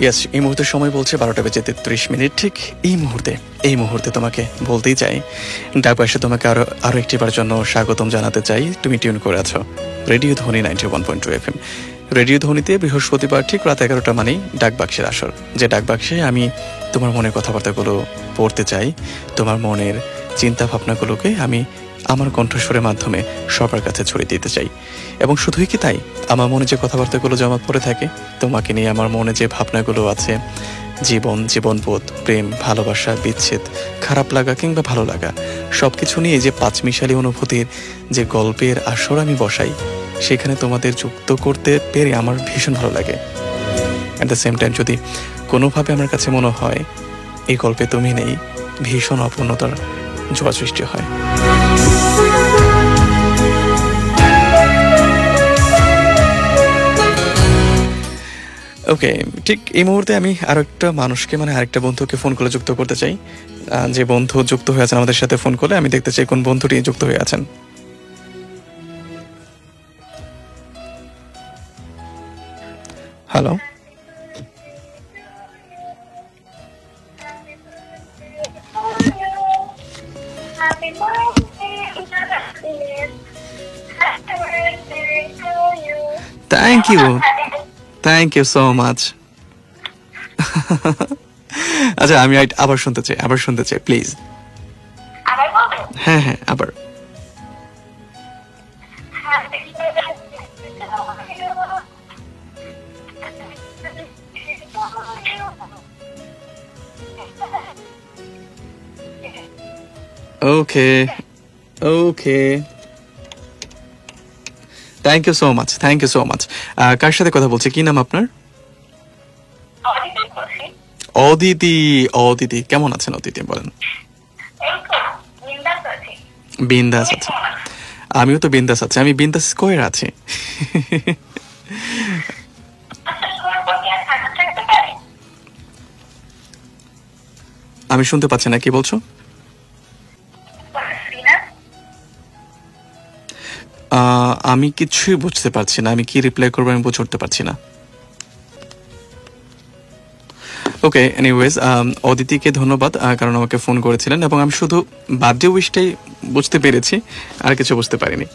Yes, এই মুহূর্তে সময় বলছে 12:33। ঠিক এই মুহূর্তে তোমাকে বলতেই চাই, ডাকবাসে তোমাকে আরো একটিবার জন্য স্বাগতম জানাতে চাই। তুমি টিউন করে আছো রেডিও ধ্বনি 91.2 FM। রেডিও ধ্বনিতে বৃহস্পতিবার ঠিক রাত 11টা মানেই ডাকবাক্সের আসর, যে ডাকবাক্সে আমি তোমার মনের কথাবার্তাগুলো পড়তে চাই, তোমার মনের চিন্তা ভাবনাগুলোকে আমি আমার কণ্ঠস্বরের মাধ্যমে সবার কাছে ছড়িয়ে দিতে চাই। এবং শুধুই কি তাই, আমার মনে যে কথাবার্তাগুলো জমা পড়ে থাকে তোমাকে নিয়ে, আমার মনে যে ভাবনাগুলো আছে, জীবনবোধ, প্রেম, ভালোবাসা, বিচ্ছেদ, খারাপ লাগা কিংবা ভালো লাগা, সব কিছু নিয়ে যে পাঁচমিশালি অনুভূতির যে গল্পের আসর আমি বসাই, সেখানে তোমাদের যুক্ত করতে পেরে আমার ভীষণ ভালো লাগে। অ্যাট দ্য সেম টাইম যদি কোনোভাবে আমার কাছে মনে হয় এই গল্পে তুমি নেই, ভীষণ অপূর্ণতার জোয়ার সৃষ্টি হয়। ওকে, ঠিক এই মুহূর্তে আমি আরেকটা মানুষকে, আরেকটা বন্ধুকে ফোন করে যুক্ত করতে চাই। যে বন্ধু যুক্ত হয়ে আছেন আমাদের সাথে ফোন করে, আমি দেখতে চাই কোন বন্ধুটি যুক্ত হয়ে আছেন। Hello, thank you so much. আচ্ছা, আমি আবার শুনতে চাই প্লিজ। হ্যাঁ, আবার। Okay, thank you so much. কার সাথে কথা বলছি, কি নাম আপনার? অদিতি, কেমন আছেন অদিতি, বলেন। বিন্দাস আছে, আমিও তো বিন্দাস আছি। আমি বিন্দাস স্কোয়ার আছি। আমি শুনতে পাচ্ছি না, কি বলছো? আমি কিছুই বুঝতে পারছি না, আমি কি রিপ্লাই করবো আমি বুঝে উঠতে পারছি না। ওকে, এনিওয়েজ, অদিতিকে ধন্যবাদ কারণ আমাকে ফোন করেছিলেন, এবং আমি শুধু বার্থডে উইশটাই বুঝতে পেরেছি, আর কিছু বুঝতে পারিনি।